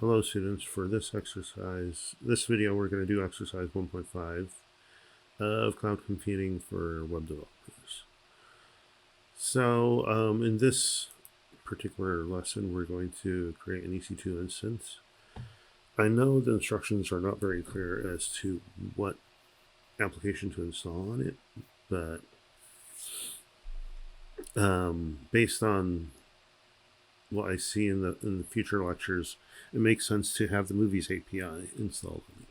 Hello students, for this video we're going to do exercise 1.5 of cloud computing for web developers. So in this particular lesson we're going to create an EC2 instance. I know the instructions are not very clear as to what application to install on it, but based on what I see in the future lectures, it makes sense to have the Movies API installed on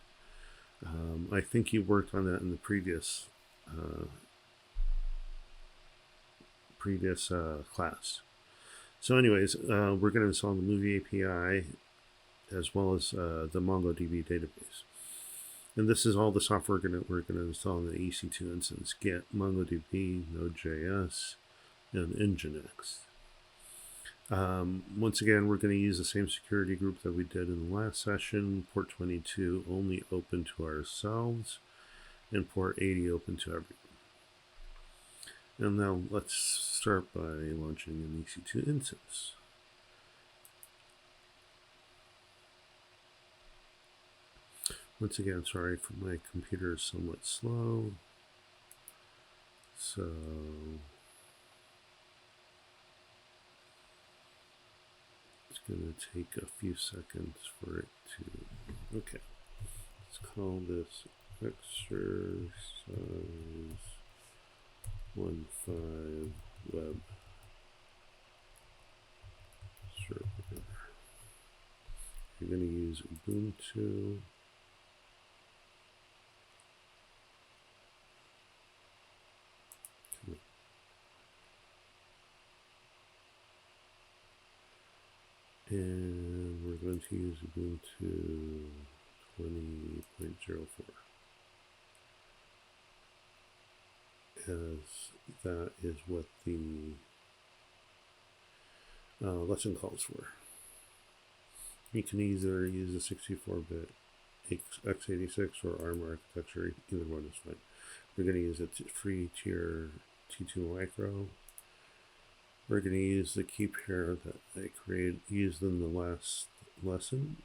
it. I think you worked on that in the previous class. So anyways, we're going to install the Movie API as well as the MongoDB database. And this is all the software we're going to install in the EC2 instance: Git, MongoDB, Node.js, and Nginx. Once again, we're going to use the same security group that we did in the last session. Port 22 only open to ourselves, and port 80 open to everyone. And now let's start by launching an EC2 instance. Once again, sorry for my computer is somewhat slow. So it's going to take a few seconds for it to, okay. Let's call this exercise 1.5 web server. You're going to use Ubuntu. And we're going to use Ubuntu 20.04 as that is what the lesson calls for. You can either use a 64-bit x86 or ARM architecture, either one is fine. We're going to use a free tier T2 micro. We're going to use the key pair that I used in the last lesson.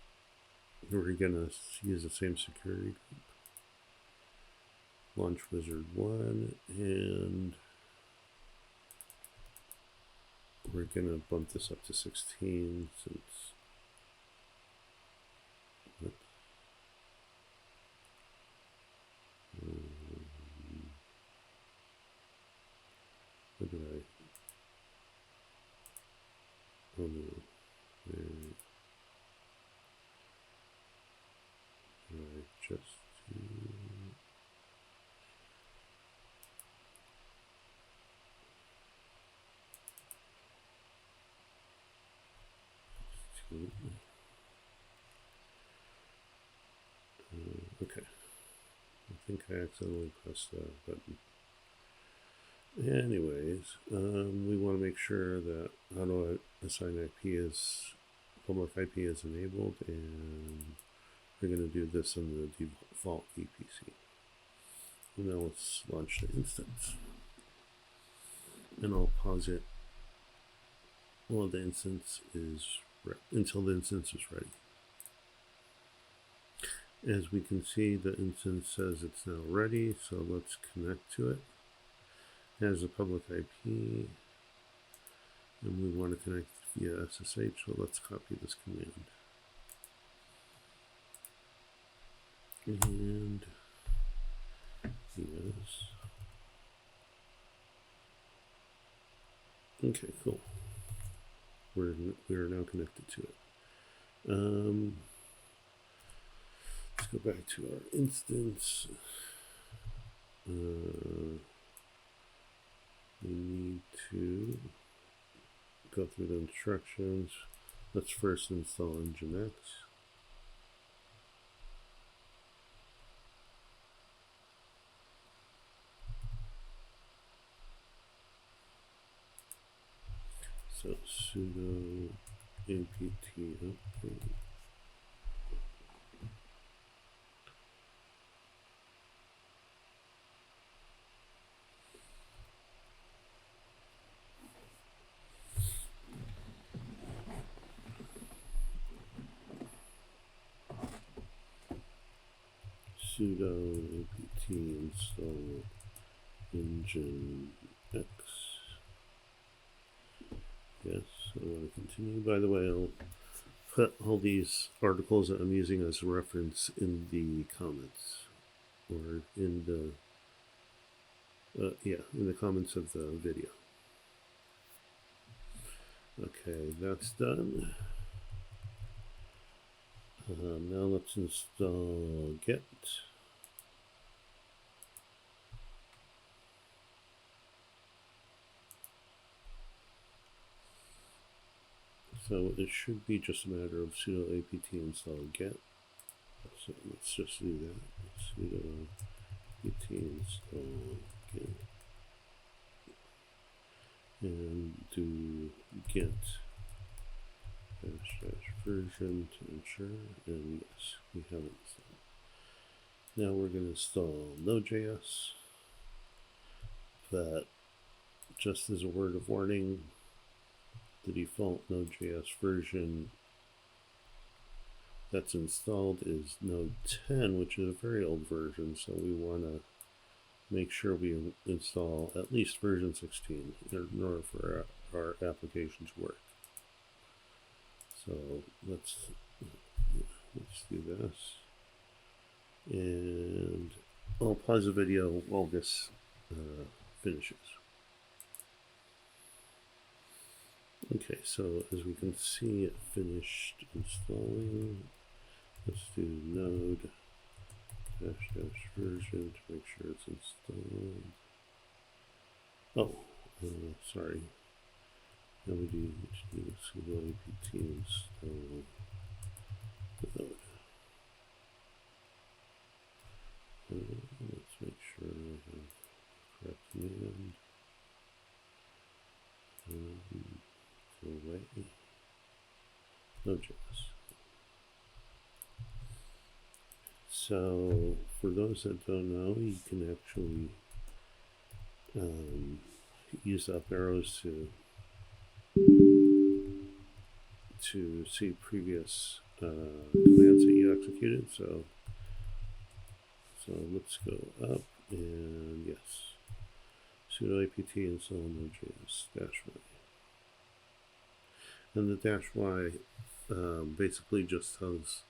We're going to use the same security group, Launch Wizard 1, and we're going to bump this up to 16 since what did I? Oh no. I just okay. I think I accidentally pressed the button. Anyways, we want to make sure that auto assign public IP is enabled, and we're going to do this in the default VPC. And now let's launch the instance. And I'll pause it while the instance is until the instance is ready. As we can see, the instance says it's now ready, so let's connect to it. It has a public IP, and we want to connect via SSH, so let's copy this command. And yes. Okay, cool. We are now connected to it. Let's go back to our instance. We need to go through the instructions. Let's first install Nginx. So sudo apt update. sudo apt install Nginx. Yes, I want to continue. By the way, I'll put all these articles that I'm using as a reference in the comments, or in the in the comments of the video. Okay, that's done. Now let's install Git. So it should be just a matter of sudo apt install Git. So let's just do that. Sudo apt install Git. And do Git -- version to ensure, and yes, we have it installed. Now we're going to install Node.js, but just as a word of warning, the default Node.js version that's installed is Node 10, which is a very old version, so we want to make sure we install at least version 16 in order for our application to work. So let's do this, and I'll pause the video while this finishes. Okay, so as we can see, it finished installing. Let's do node -- version to make sure it's installed. Oh, sorry. Now we do sudo apt install node. Let's make sure I have correct command. Away. Node.js. So for those that don't know, you can actually use up arrows to see previous commands that you executed. So let's go up, and yes, sudo apt install Node.js -y. And the -y basically just tells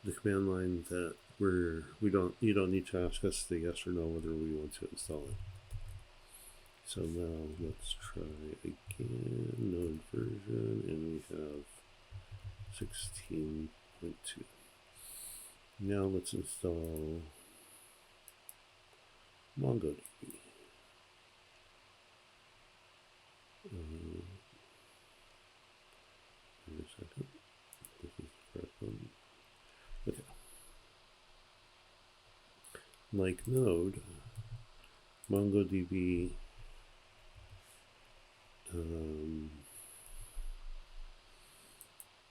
the command line that you don't need to ask us the yes or no whether we want to install it. So now let's try again, node version, and we have 16.2. Now let's install MongoDB. Wait a second. This is the correct one. Okay. Like Node, MongoDB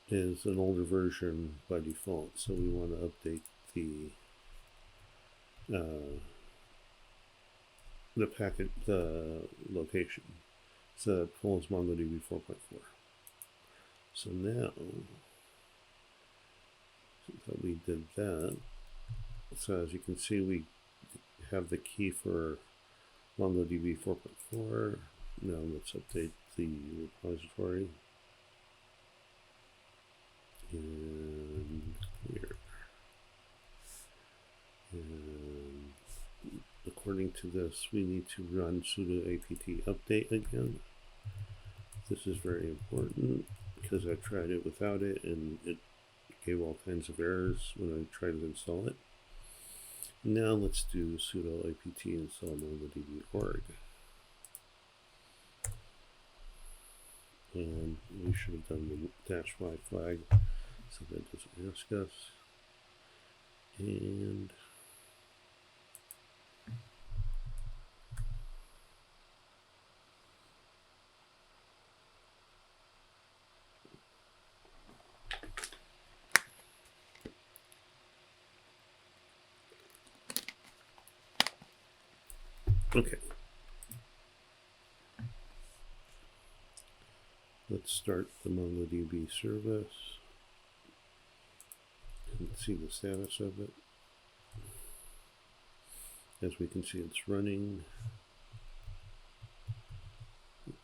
is an older version by default, so we want to update the packet location, so it pulls MongoDB 4.4. So now that we did that, so as you can see, we have the key for MongoDB 4.4. Now let's update the repository. And here. And according to this, we need to run sudo apt update again. This is very important because I tried it without it and it gave all kinds of errors when I tried to install it. Now let's do sudo apt install MongoDB org. And we should have done the -y flag so that doesn't ask us. And okay. Let's start the MongoDB service and see the status of it. As we can see, it's running.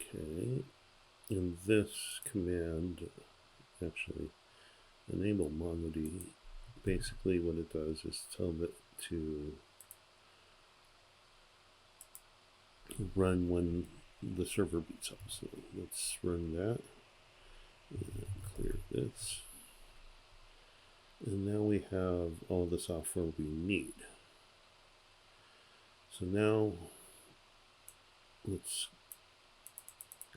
Okay, and this command, actually, enable MongoDB. Basically what it does is tell it to run when the server boots up. So let's run that and clear this. And now we have all the software we need. So now let's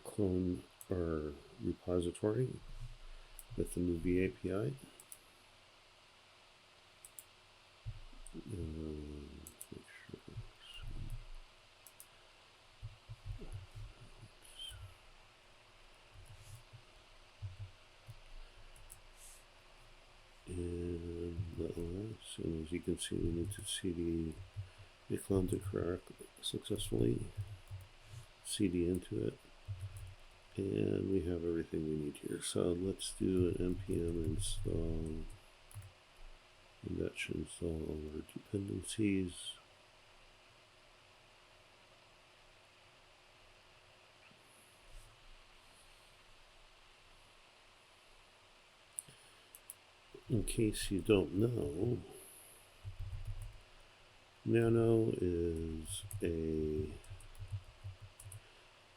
clone our repository with the new V API. Make sure and let us. And as you can see, we need to cd. We cloned it correctly, successfully. CD into it, and we have everything we need here. So let's do an npm install, and that should install all our dependencies. In case you don't know, Nano is a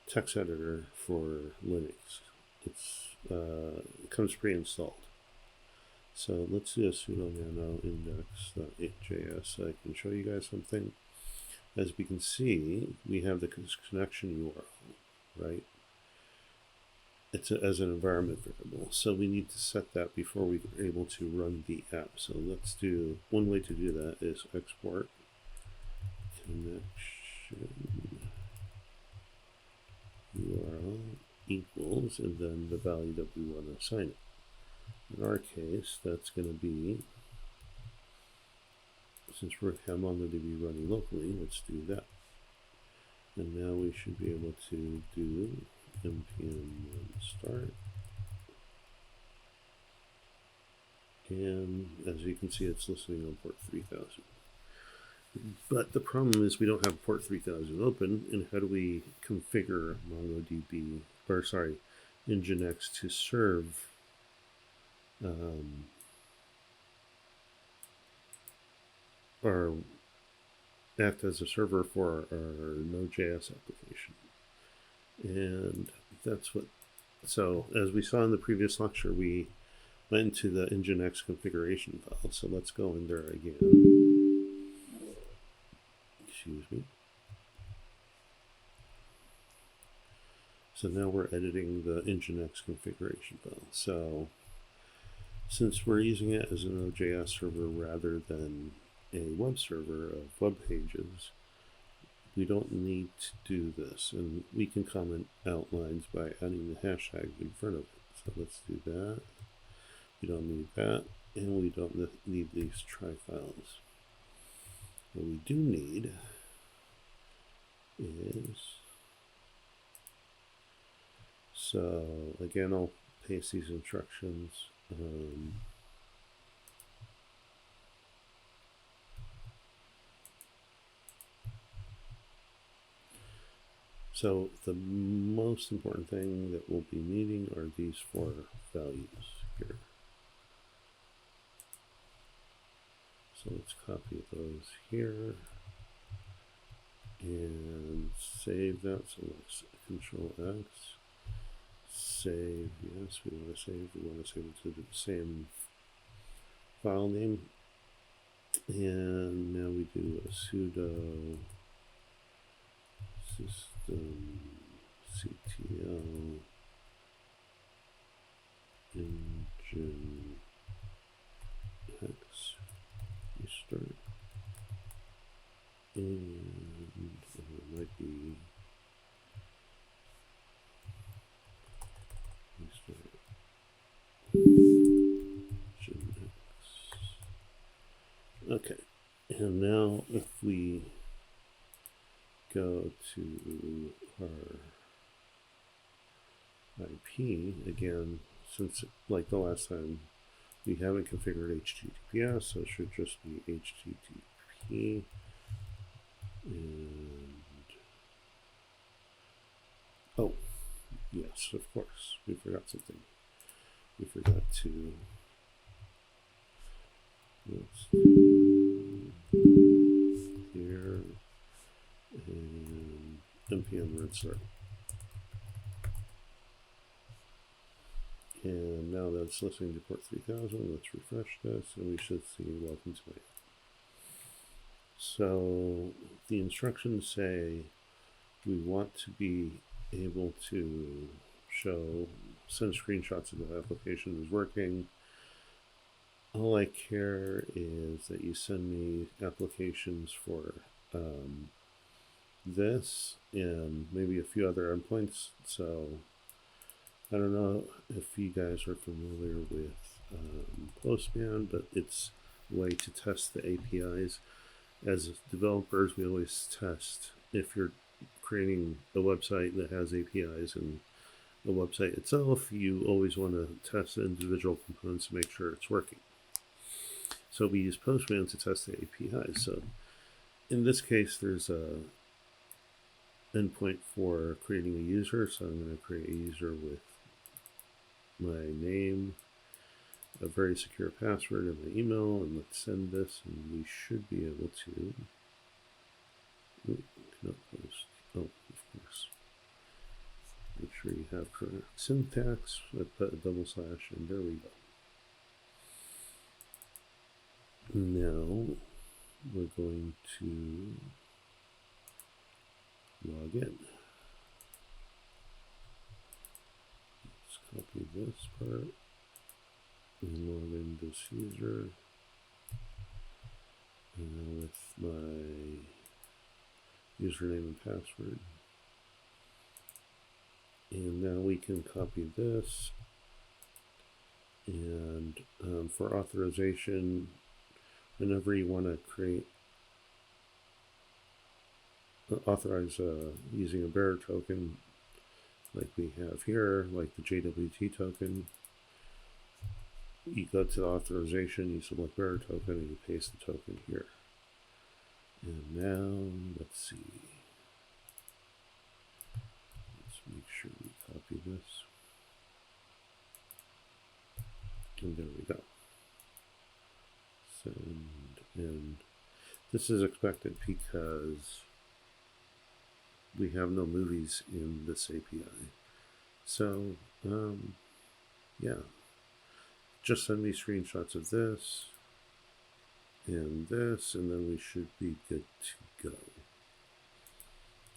text editor for Linux. It comes pre-installed. So let's do a sudo nano index.js so I can show you guys something. As we can see, we have the connection URL, right? It's as an environment variable. So we need to set that before we're able to run the app. So let's do, one way to do that is export connection URL equals, and then the value that we want to assign it. In our case, that's going to be, since we're MongoDB running locally, let's do that. And now we should be able to do npm start. And as you can see, it's listening on port 3000. But the problem is we don't have port 3000 open, and how do we configure MongoDB, or sorry, Nginx to serve or act as a server for our Node.js application? And that's what, so as we saw in the previous lecture, we went to the Nginx configuration file. So let's go in there again. Excuse me. So now we're editing the Nginx configuration file. So since we're using it as a Node.js server rather than a web server of web pages, we don't need to do this. And we can comment out lines by adding the hashtag in front of it. So let's do that. We don't need that. And we don't need these try files. What we do need is, so again, I'll paste these instructions. So the most important thing that we'll be needing are these 4 values here. So let's copy those here and save that. So let's Control X, save. Yes, we want to save. We want to save it to the same file name. And now we do a sudo systemctl Nginx restart, and it might be restart Nginx. Okay, and now if we go to our IP again, since like the last time we haven't configured HTTPS, so it should just be HTTP And oh, yes, of course, we forgot something. We forgot to clear and npm red start. And now that's listening to port 3000. Let's refresh this, and we should see welcome to my. So the instructions say we want to be able to send screenshots of the application is working. All I care is that you send me applications for this and maybe a few other endpoints. So I don't know if you guys are familiar with Postman, but it's a way to test the APIs. As developers, we always test if you're creating a website that has APIs and the website itself, you always want to test the individual components to make sure it's working. So we use Postman to test the APIs. So in this case, there's a endpoint for creating a user. So I'm going to create a user with my name, a very secure password, and my email, and let's send this, and we should be able to. Cannot post. Oh, of course. Make sure you have correct syntax. I put a double slash, and there we go. Now we're going to log in. Let's copy this part and log in this user. And now with my username and password. And now we can copy this. And for authorization, whenever you want to authorize using a bearer token, like we have here, like the JWT token, you go to the authorization, you select bearer token, and you paste the token here. And now, let's see. Let's make sure we copy this. And there we go. Send, and this is expected because we have no movies in this API. So, yeah. Just send me screenshots of this, and then we should be good to go.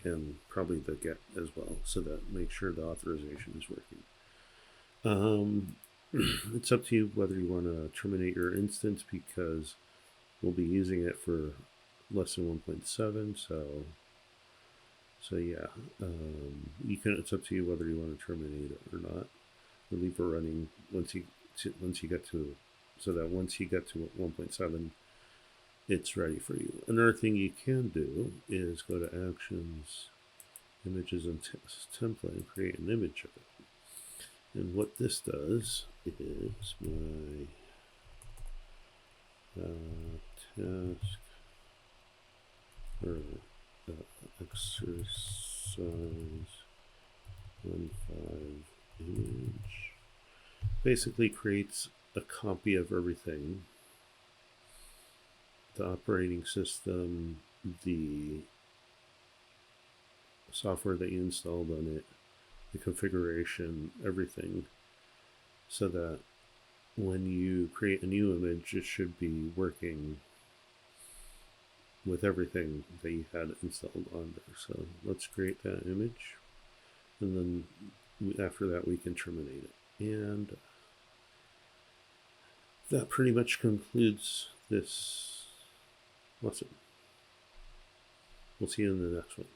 And probably the get as well, so that make sure the authorization is working. It's up to you whether you want to terminate your instance, because we'll be using it for less than 1.7. So yeah, it's up to you whether you want to terminate it or not. Or leave it running once you get to, so that once you get to 1.7, it's ready for you. Another thing you can do is go to Actions, Images, and Template, and create an image of it. And what this does is my task or exercise 1.5 image basically creates a copy of everything: the operating system, the software that you installed on it, the configuration, everything, so that when you create a new image, it should be working with everything that you had installed on there. So let's create that image, and then after that we can terminate it. And that pretty much concludes this lesson. We'll see you in the next one.